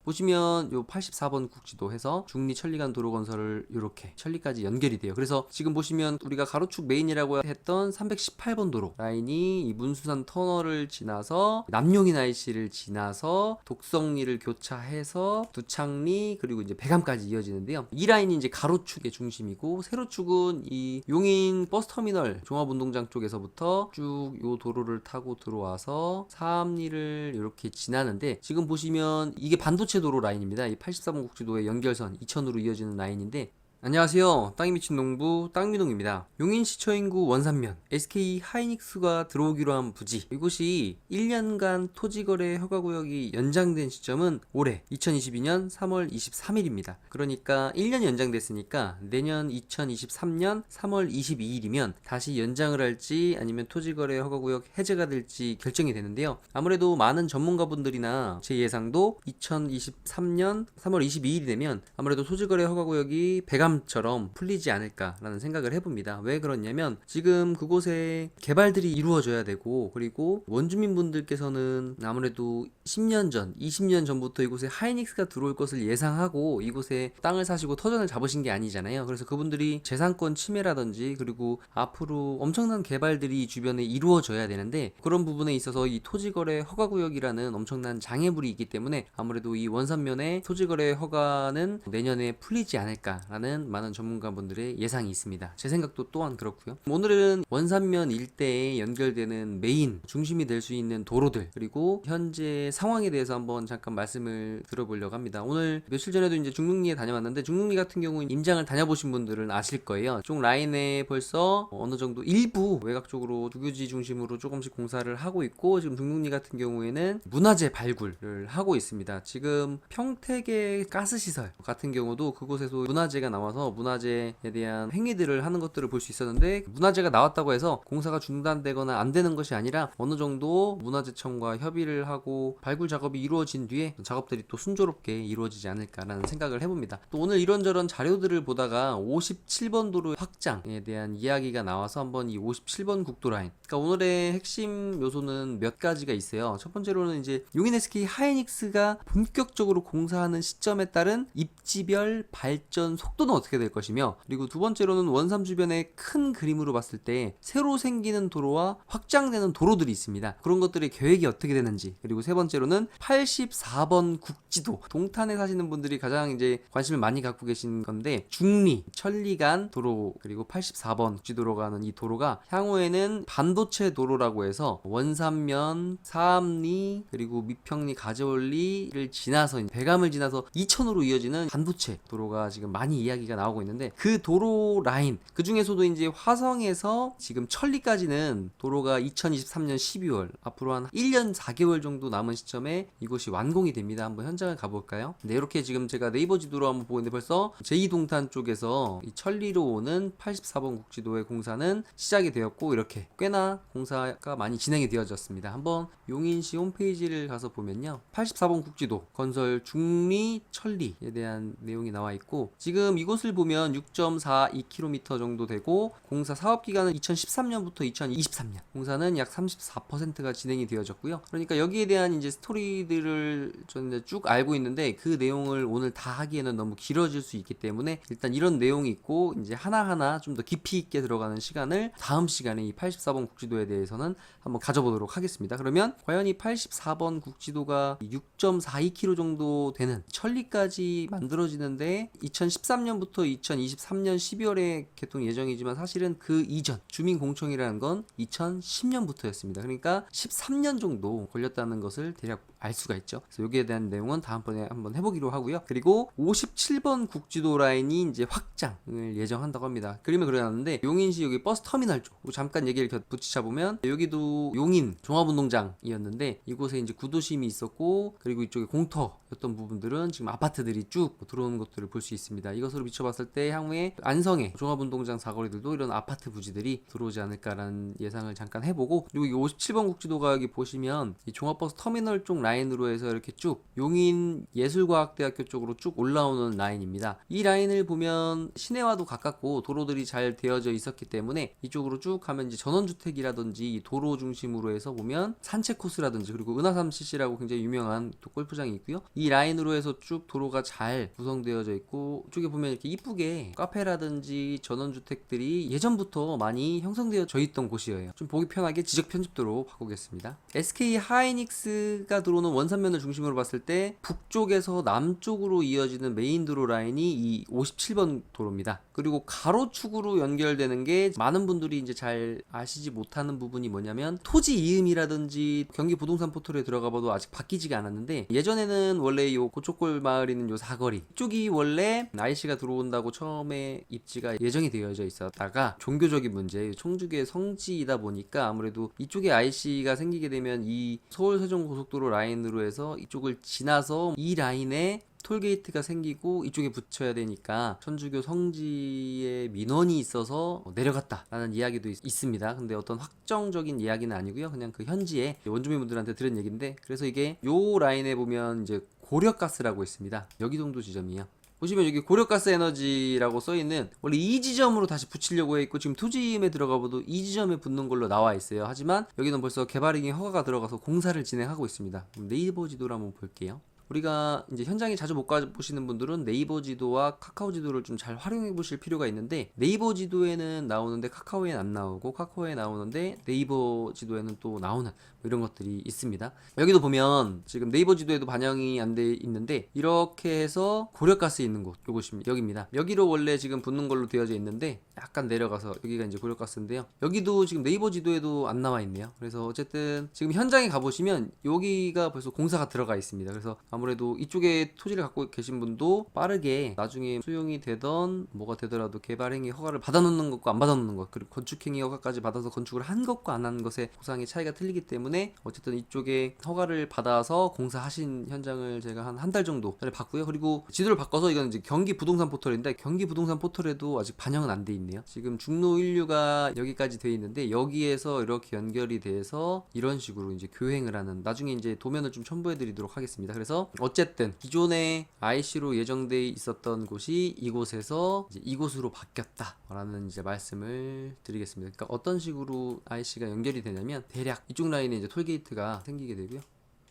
보시면 요 84번 국지도 해서 중리 천리간 도로 건설을 이렇게 천리까지 연결이 돼요. 그래서 지금 보시면 우리가 가로축 메인이라고 했던 318번 도로 라인이 이 문수산 터널을 지나서 남용인 IC를 지나서 독성리를 교차해서 두창리 그리고 이제 백암까지 이어지는데요. 이 라인이 이제 가로축의 중심이고 세로축은 이 용인 버스터미널 종합운동장 쪽에서부터 쭉 요 도로를 타고 들어와서 사암리를 이렇게 지나는데, 지금 보시면 이게 반도체 도로 라인입니다. 이 84번 국지도의 연결선 이천으로 이어지는 라인인데, 안녕하세요. 땅이 미친 농부 땅미농입니다. 용인시청 인구 원산면 SK 하이닉스가 들어오기로 한 부지, 이곳이 1년간 토지거래 허가구역이 연장된 시점은 올해 2022년 3월 23일입니다. 그러니까 1년 연장됐으니까 내년 2023년 3월 22일이면 다시 연장을 할지 아니면 토지거래 허가구역 해제가 될지 결정이 되는데요. 아무래도 많은 전문가분들이나 제 예상도 2023년 3월 22일이 되면 아무래도 토지거래 허가구역이 처럼 풀리지 않을까라는 생각을 해봅니다. 왜 그러냐면 지금 그곳에 개발들이 이루어져야 되고, 그리고 원주민분들께서는 아무래도 10년 전, 20년 전부터 이곳에 하이닉스가 들어올 것을 예상하고 이곳에 땅을 사시고 터전을 잡으신 게 아니잖아요. 그래서 그분들이 재산권 침해라든지 그리고 앞으로 엄청난 개발들이 주변에 이루어져야 되는데, 그런 부분에 있어서 이 토지거래 허가구역이라는 엄청난 장애물이 있기 때문에 아무래도 이 원산면의 토지거래 허가는 내년에 풀리지 않을까라는 많은 전문가분들의 예상이 있습니다. 제 생각도 또한 그렇고요. 오늘은 원산면 일대에 연결되는 메인 중심이 될 수 있는 도로들, 그리고 현재 상황에 대해서 한번 잠깐 말씀을 들어보려고 합니다. 오늘 며칠 전에도 이제 중릉리에 다녀왔는데, 중릉리 같은 경우는 임장을 다녀보신 분들은 아실 거예요. 쪽 라인에 벌써 어느 정도 일부 외곽 쪽으로 주교지 중심으로 조금씩 공사를 하고 있고, 지금 중릉리 같은 경우에는 문화재 발굴을 하고 있습니다. 지금 평택의 가스시설 같은 경우도 그곳에서 문화재가 나와서 문화재에 대한 행위들을 하는 것들을 볼 수 있었는데, 문화재가 나왔다고 해서 공사가 중단되거나 안 되는 것이 아니라 어느 정도 문화재청과 협의를 하고 발굴 작업이 이루어진 뒤에 작업들이 또 순조롭게 이루어지지 않을까라는 생각을 해봅니다. 또 오늘 이런저런 자료들을 보다가 57번 도로 확장에 대한 이야기가 나와서 한번 이 57번 국도 라인, 그러니까 오늘의 핵심 요소는 몇 가지가 있어요. 첫 번째로는 이제 용인 SK 하이닉스가 본격적으로 공사하는 시점에 따른 입지별 발전 속도는 어떻게 될 것이며, 그리고 두 번째로는 원삼 주변의 큰 그림으로 봤을 때 새로 생기는 도로와 확장되는 도로들이 있습니다. 그런 것들의 계획이 어떻게 되는지, 그리고 세 번째로는 84번 국지도, 동탄에 사시는 분들이 가장 이제 관심을 많이 갖고 계신 건데, 중리, 천리간 도로 그리고 84번 국지도로 가는 이 도로가 향후에는 반도체 도로라고 해서 원산면, 사암리 그리고 미평리, 가재원리를 지나서 백암을 지나서 이천으로 이어지는 반도체 도로가 지금 많이 이야기가 나오고 있는데, 그 도로 라인, 그 중에서도 이제 화성에서 지금 천리까지는 도로가 2023년 12월, 앞으로 한 1년 4개월 정도 남은 시점에 이곳이 완공이 됩니다. 한번 현장을 가볼까요? 네, 이렇게 지금 제가 네이버 지도로 한번 보고 있는데 벌써 제2동탄 쪽에서 이 천리로 오는 84번 국지도의 공사는 시작이 되었고, 이렇게 꽤나 공사가 많이 진행이 되어졌습니다. 한번 용인시 홈페이지를 가서 보면요, 84번 국지도 건설 중리 천리에 대한 내용이 나와 있고, 지금 이곳을 보면 6.42km 정도 되고, 공사 사업 기간은 2013년부터 2023년, 공사는 약 34%가 진행이 되어졌고요. 그러니까 여기에 대한 이제 스토리들을 저는 쭉 알고 있는데, 그 내용을 오늘 다 하기에는 너무 길어질 수 있기 때문에 일단 이런 내용이 있고, 이제 하나하나 좀 더 깊이 있게 들어가는 시간을 다음 시간에 이 84번 국지도에 대해서는 한번 가져보도록 하겠습니다. 그러면 과연 이 84번 국지도가 6.42km 정도 되는 천리까지 만들어지는데 2013년부터 2023년 12월에 개통 예정이지만, 사실은 그 이전 주민공청이라는 건 2010년부터였습니다. 그러니까 13년 정도 걸렸다는 것을 대략 알 수가 있죠. 그래서 여기에 대한 내용은 다음번에 한번 해보기로 하고요. 그리고 57번 국지도 라인이 이제 확장을 예정한다고 합니다. 그림을 그려놨는데, 용인시 여기 버스 터미널 쪽 잠깐 얘기를 붙이자 보면, 여기도 용인 종합운동장이었는데 이곳에 이제 구도심이 있었고, 그리고 이쪽에 공터였던 부분들은 지금 아파트들이 쭉 들어오는 것들을 볼 수 있습니다. 이것으로 비춰봤을 때 향후에 안성의 종합운동장 사거리들도 이런 아파트 부지들이 들어오지 않을까라는 예상을 잠깐 해보고, 그리고 이 57번 국지도가 여기 보시면 이 종합버스 터미널 쪽 라인으로 해서 이렇게 쭉 용인 예술과학대학교 쪽으로 쭉 올라오는 라인입니다. 이 라인을 보면 시내와도 가깝고 도로들이 잘 되어져 있었기 때문에 이쪽으로 쭉 가면 이제 전원주택이라든지 이 도로 중심으로 해서 보면 산책 코스라든지, 그리고 은하삼 CC라고 굉장히 유명한 또 골프장이 있고요. 이 라인으로 해서 쭉 도로가 잘 구성되어져 있고, 이쪽에 보면 이렇게 이쁘게 카페라든지 전원주택들이 예전부터 많이 형성되어져 있던 곳이에요. 좀 보기 편하게 지적 편집도로 바꾸겠습니다. SK 하이닉스가 들어오는 원산면을 중심으로 봤을 때 북쪽에서 남쪽으로 이어지는 메인 도로 라인이 이 57번 도로입니다. 그리고 가로축으로 연결되는 게 많은 분들이 이제 잘 아시지 못하는 부분이 뭐냐면, 토지 이음이라든지 경기 부동산 포털에 들어가 봐도 아직 바뀌지가 않았는데, 예전에는 원래 요 고척골 마을 있는 요 사거리 이쪽이 원래 IC가 들어온다고 처음에 입지가 예정이 되어져 있었다가 종교적인 문제, 청주교의 성지이다 보니까 아무래도 이쪽에 IC가 생기게 되면 이 서울 세종 고속도로 라인으로 해서 이쪽을 지나서 이 라인에 톨게이트가 생기고 이쪽에 붙여야 되니까 천주교 성지에 민원이 있어서 내려갔다 라는 이야기도 있습니다. 근데 어떤 확정적인 이야기는 아니고요, 그냥 그 현지에 원주민분들한테 들은 얘기인데, 그래서 이게 요 라인에 보면 이제 고려가스라고 있습니다. 여기 정도 지점이에요. 보시면 여기 고려가스 에너지라고 써있는, 원래 이 지점으로 다시 붙이려고 했고 지금 토지임에 들어가봐도 이 지점에 붙는 걸로 나와 있어요. 하지만 여기는 벌써 개발행위 허가가 들어가서 공사를 진행하고 있습니다. 네이버 지도를 한번 볼게요. 우리가 이제 현장에 자주 못 가보시는 분들은 네이버 지도와 카카오 지도를 좀 잘 활용해 보실 필요가 있는데, 네이버 지도에는 나오는데 카카오에는 안 나오고, 카카오에 나오는데 네이버 지도에는 또 나오는 이런 것들이 있습니다. 여기도 보면 지금 네이버 지도에도 반영이 안 돼 있는데, 이렇게 해서 고려가스 있는 곳, 요것입니다. 여기입니다. 여기로 원래 지금 붙는 걸로 되어져 있는데 약간 내려가서 여기가 이제 고려가스인데요. 여기도 지금 네이버 지도에도 안 나와 있네요. 그래서 어쨌든 지금 현장에 가보시면 여기가 벌써 공사가 들어가 있습니다. 그래서 아무래도 이쪽에 토지를 갖고 계신 분도 빠르게 나중에 수용이 되던 뭐가 되더라도 개발행위 허가를 받아놓는 것과 안 받아놓는 것, 그리고 건축행위 허가까지 받아서 건축을 한 것과 안 한 것의 보상의 차이가 틀리기 때문에 어쨌든 이쪽에 허가를 받아서 공사하신 현장을 제가 한 달 정도 전에 봤고요. 그리고 지도를 바꿔서, 이건 이제 경기 부동산 포털인데 경기 부동산 포털에도 아직 반영은 안 돼 있네요. 지금 중로 1류가 여기까지 돼 있는데 여기에서 이렇게 연결이 돼서 이런 식으로 이제 교행을 하는, 나중에 이제 도면을 좀 첨부해 드리도록 하겠습니다. 그래서 어쨌든 기존에 IC로 예정돼 있었던 곳이 이곳에서 이제 이곳으로 바뀌었다라는 이제 말씀을 드리겠습니다. 그러니까 어떤 식으로 IC가 연결이 되냐면, 대략 이쪽 라인에 이제 톨게이트가 생기게 되고요.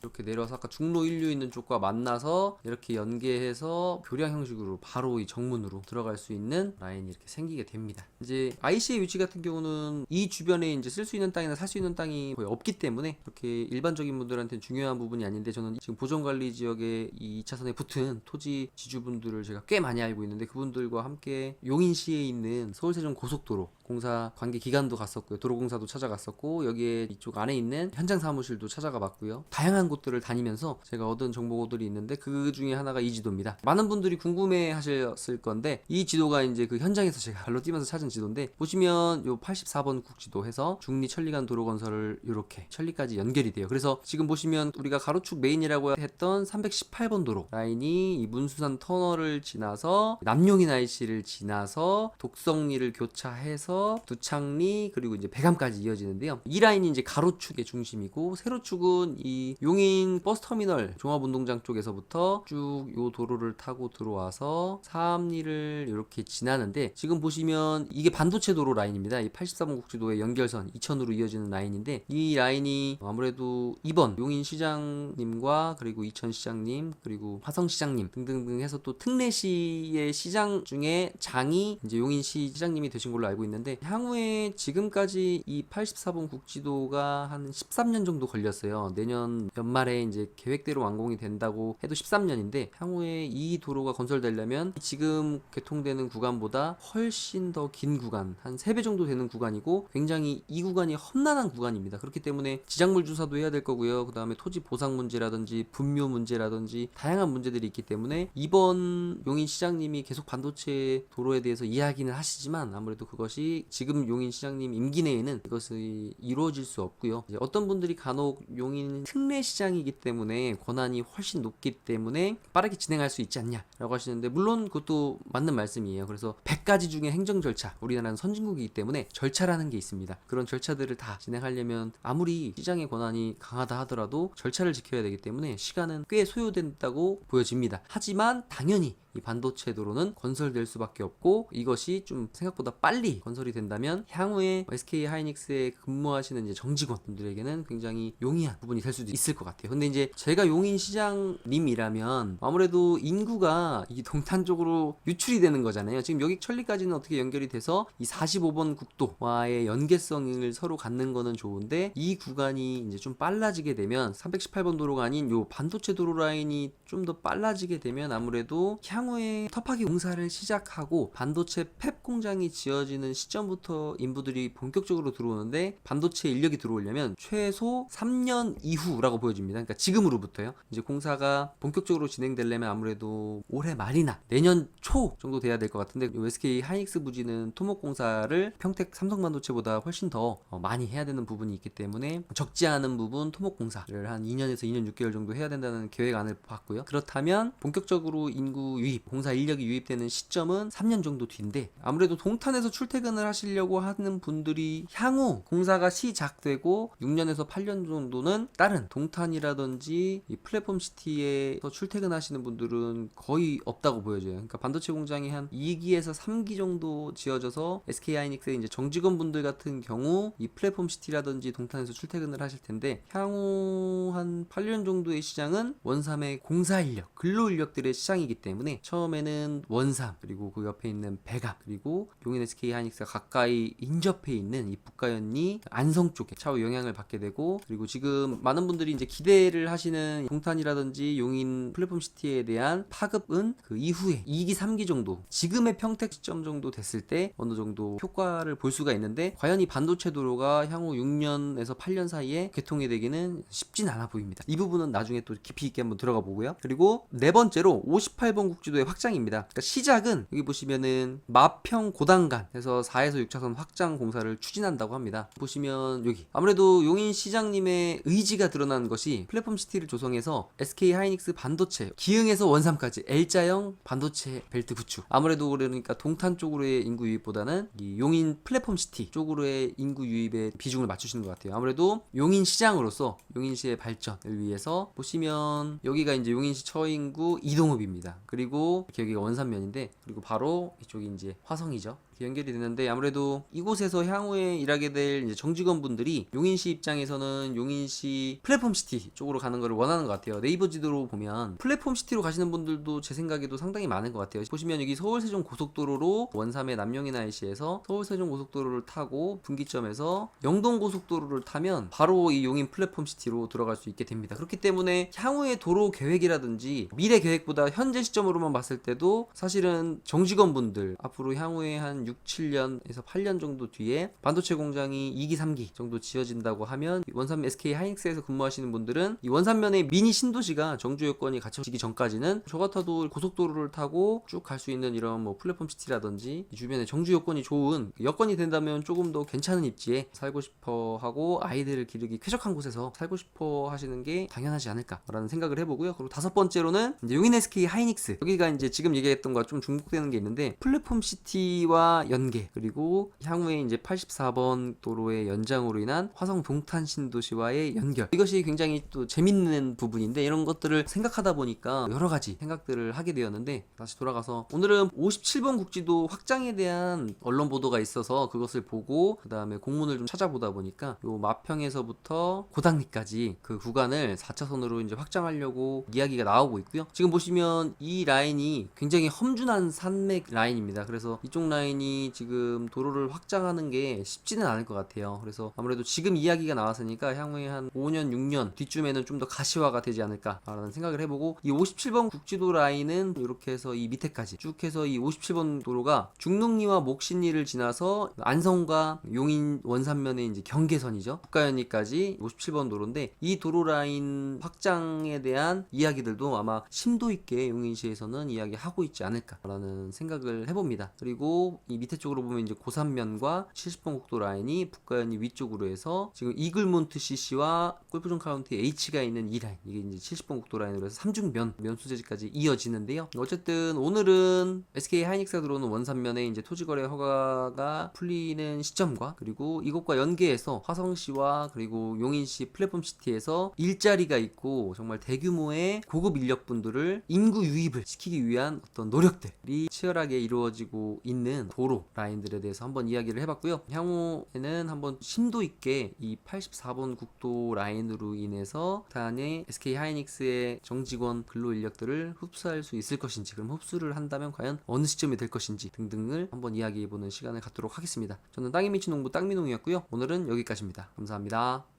이렇게 내려와서 아까 중로 1류 있는 쪽과 만나서 이렇게 연계해서 교량 형식으로 바로 이 정문으로 들어갈 수 있는 라인이 이렇게 생기게 됩니다. 이제 IC의 위치 같은 경우는 이 주변에 이제 쓸 수 있는 땅이나 살 수 있는 땅이 거의 없기 때문에 그렇게 일반적인 분들한테는 중요한 부분이 아닌데, 저는 지금 보전관리 지역에 이 2차선에 붙은 토지 지주분들을 제가 꽤 많이 알고 있는데, 그분들과 함께 용인시에 있는 서울세종 고속도로 공사 관계 기관도 갔었고요, 도로공사도 찾아갔었고, 여기에 이쪽 안에 있는 현장 사무실도 찾아가 봤고요. 다양한 곳들을 다니면서 제가 얻은 정보들이 있는데, 그 중에 하나가 이 지도입니다. 많은 분들이 궁금해 하셨을 건데, 이 지도가 이제 그 현장에서 제가 발로 뛰면서 찾은 지도인데, 보시면 요 84번 국지도 해서 중리 천리간 도로 건설을 이렇게 천리까지 연결이 돼요. 그래서 지금 보시면 우리가 가로축 메인이라고 했던 318번 도로 라인이 이 문수산 터널을 지나서 남용인 IC를 지나서 독성리를 교차해서 두창리 그리고 이제 백암까지 이어지는데요. 이 라인이 이제 가로축의 중심이고, 세로축은 이 용인 버스터미널 종합운동장 쪽에서부터 쭉 요 도로를 타고 들어와서 사암리를 이렇게 지나는데, 지금 보시면 이게 반도체 도로 라인입니다. 이 83번 국지도의 연결선 이천으로 이어지는 라인인데, 이 라인이 아무래도 이번 용인 시장님과 그리고 이천 시장님 그리고 화성 시장님 등등등 해서 또 특례시의 시장 중에 장이 이제 용인시 시장님이 되신 걸로 알고 있는데, 향후에 지금까지 이 84번 국지도가 한 13년 정도 걸렸어요. 내년 연말에 이제 계획대로 완공이 된다고 해도 13년인데, 향후에 이 도로가 건설되려면 지금 개통되는 구간보다 훨씬 더 긴 구간, 한 3배 정도 되는 구간이고, 굉장히 이 구간이 험난한 구간입니다. 그렇기 때문에 지작물 조사도 해야 될 거고요. 그 다음에 토지 보상 문제라든지 분묘 문제라든지 다양한 문제들이 있기 때문에, 이번 용인 시장님이 계속 반도체 도로에 대해서 이야기는 하시지만 아무래도 그것이 아직 지금 용인시장님 임기 내에는 이것이 이루어질 수 없고요. 이제 어떤 분들이 간혹 용인 특례시장이기 때문에 권한이 훨씬 높기 때문에 빠르게 진행할 수 있지 않냐라고 하시는데, 물론 그것도 맞는 말씀이에요. 그래서 100가지 중에 행정 절차, 우리나라는 선진국이기 때문에 절차라는 게 있습니다. 그런 절차들을 다 진행하려면 아무리 시장의 권한이 강하다 하더라도 절차를 지켜야 되기 때문에 시간은 꽤 소요된다고 보여집니다. 하지만 당연히 이 반도체 도로는 건설될 수밖에 없고, 이것이 좀 생각보다 빨리 건설이 된다면 향후에 SK 하이닉스에 근무하시는 이제 정직원 분들에게는 굉장히 용이한 부분이 될 수도 있을 것 같아요. 근데 이제 제가 용인 시장님이라면 아무래도 인구가 이 동탄 쪽으로 유출이 되는 거잖아요. 지금 여기 천리까지는 어떻게 연결이 돼서 이 45번 국도와의 연계성을 서로 갖는 거는 좋은데, 이 구간이 이제 좀 빨라지게 되면 318번 도로가 아닌 요 반도체 도로 라인이 좀 더 빨라지게 되면 아무래도 향후에 터파기 공사를 시작하고 반도체 팹 공장이 지어지는 시점부터 인부들이 본격적으로 들어오는데, 반도체 인력이 들어오려면 최소 3년 이후라고 보여집니다. 그러니까 지금으로부터요. 이제 공사가 본격적으로 진행되려면 아무래도 올해 말이나 내년 초 정도 돼야 될 것 같은데, SK 하이닉스 부지는 토목 공사를 평택 삼성반도체보다 훨씬 더 많이 해야 되는 부분이 있기 때문에 적지 않은 부분 토목 공사를 한 2년에서 2년 6개월 정도 해야 된다는 계획안을 봤고요. 그렇다면 본격적으로 인구 유입, 공사 인력이 유입되는 시점은 3년 정도 뒤인데, 아무래도 동탄에서 출퇴근을 하시려고 하는 분들이 향후 공사가 시작되고 6년에서 8년 정도는 다른 동탄이라든지 이 플랫폼 시티에서 출퇴근하시는 분들은 거의 없다고 보여져요. 그러니까 반도체 공장이 한 2기에서 3기 정도 지어져서 SK 하이닉스의 이제 정직원분들 같은 경우 이 플랫폼 시티라든지 동탄에서 출퇴근을 하실 텐데, 향후 한 8년 정도의 시장은 원삼의 공사 인력, 근로 인력들의 시장이기 때문에 처음에는 원삼, 그리고 그 옆에 있는 백암, 그리고 용인 SK 하이닉스가 가까이 인접해 있는 이 북가현리 안성 쪽에 차후 영향을 받게 되고, 그리고 지금 많은 분들이 이제 기대를 하시는 동탄이라든지 용인 플랫폼 시티에 대한 파급은 그 이후에 2기, 3기 정도, 지금의 평택 시점 정도 됐을 때 어느 정도 효과를 볼 수가 있는데, 과연 이 반도체 도로가 향후 6년에서 8년 사이에 개통이 되기는 쉽진 않아 보입니다. 이 부분은 나중에 또 깊이 있게 한번 들어가 보고요. 그리고 네 번째로 58번 국지도의 확장입니다. 그러니까 시작은 여기 보시면은 마평 고단간에서 4에서 6차선 확장 공사를 추진한다고 합니다. 보시면 여기 아무래도 용인 시장님의 의지가 드러난 것이 플랫폼 시티를 조성해서 SK 하이닉스 반도체 기흥에서 원삼까지 L자형 반도체 벨트 구축, 아무래도 그러니까 동탄 쪽으로의 인구 유입보다는 이 용인 플랫폼 시티 쪽으로의 인구 유입에 비중을 맞추시는 것 같아요. 아무래도 용인 시장으로서 용인시의 발전을 위해서 보시면 여기가 이제 용인시 처인구 이동읍입니다. 그리고 이렇게 여기가 원산면인데, 그리고 바로 이쪽이 이제 화성이죠. 연결이 되는데, 아무래도 이곳에서 향후에 일하게 될 이제 정직원분들이 용인시 입장에서는 용인시 플랫폼 시티 쪽으로 가는 것을 원하는 것 같아요. 네이버 지도로 보면 플랫폼 시티로 가시는 분들도 제 생각에도 상당히 많은 것 같아요. 보시면 여기 서울 세종 고속도로로 원삼의 남영인 IC에서 서울 세종 고속도로를 타고 분기점에서 영동 고속도로를 타면 바로 이 용인 플랫폼 시티로 들어갈 수 있게 됩니다. 그렇기 때문에 향후의 도로 계획이라든지 미래 계획보다 현재 시점으로만 봤을 때도 사실은 정직원분들 앞으로 향후에 한 6, 7년에서 8년 정도 뒤에 반도체 공장이 2기, 3기 정도 지어진다고 하면 원산 SK 하이닉스에서 근무하시는 분들은 이 원산면의 미니 신도시가 정주 여건이 갖춰지기 전까지는 저 같아도 고속도로를 타고 쭉 갈 수 있는 이런 뭐 플랫폼 시티라든지 주변에 정주 여건이 좋은 여건이 된다면 조금 더 괜찮은 입지에 살고 싶어 하고 아이들을 기르기 쾌적한 곳에서 살고 싶어 하시는 게 당연하지 않을까라는 생각을 해보고요. 그리고 다섯 번째로는 이제 용인 SK 하이닉스, 여기가 이제 지금 얘기했던 거와 좀 중복되는 게 있는데, 플랫폼 시티와 연계, 그리고 향후에 이제 84번 도로의 연장으로 인한 화성 동탄 신도시와의 연결, 이것이 굉장히 또 재밌는 부분인데, 이런 것들을 생각하다 보니까 여러 가지 생각들을 하게 되었는데, 다시 돌아가서 오늘은 57번 국지도 확장에 대한 언론 보도가 있어서 그것을 보고 그 다음에 공문을 좀 찾아보다 보니까 요 마평에서부터 고당리까지 그 구간을 4차선으로 이제 확장하려고 이야기가 나오고 있고요. 지금 보시면 이 라인이 굉장히 험준한 산맥 라인입니다. 그래서 이쪽 라인이 지금 도로를 확장하는 게 쉽지는 않을 것 같아요. 그래서 아무래도 지금 이야기가 나왔으니까 향후에 한 5년, 6년 뒤쯤에는 좀 더 가시화가 되지 않을까라는 생각을 해보고, 이 57번 국지도 라인은 이렇게 해서 이 밑에까지 쭉 해서 이 57번 도로가 중릉리와 목신리를 지나서 안성과 용인 원산면의 이제 경계선이죠. 북가현리까지 57번 도로인데, 이 도로 라인 확장에 대한 이야기들도 아마 심도 있게 용인시에서는 이야기하고 있지 않을까라는 생각을 해봅니다. 그리고 이 이 밑에 쪽으로 보면 이제 고산면과 70번 국도 라인이 북가연이 위쪽으로 해서 지금 이글몬트 CC와 골프존 카운티 H가 있는 이 라인, 이게 이제 70번 국도 라인으로 해서 삼중면 면 소재지까지 이어지는데요. 어쨌든 오늘은 SK 하이닉스가 들어오는 원산면에 이제 토지거래 허가가 풀리는 시점과 그리고 이것과 연계해서 화성시와 그리고 용인시 플랫폼시티에서 일자리가 있고 정말 대규모의 고급 인력분들을 인구 유입을 시키기 위한 어떤 노력들이 치열하게 이루어지고 있는 도로 라인들에 대해서 한번 이야기를 해봤고요. 향후에는 한번 심도 있게 이 84번 국도 라인으로 인해서 단의 SK 하이닉스의 정직원 근로 인력들을 흡수할 수 있을 것인지, 그럼 흡수를 한다면 과연 어느 시점이 될 것인지 등등을 한번 이야기해보는 시간을 갖도록 하겠습니다. 저는 땅이 미친 농부 땅민홍이었고요. 오늘은 여기까지입니다. 감사합니다.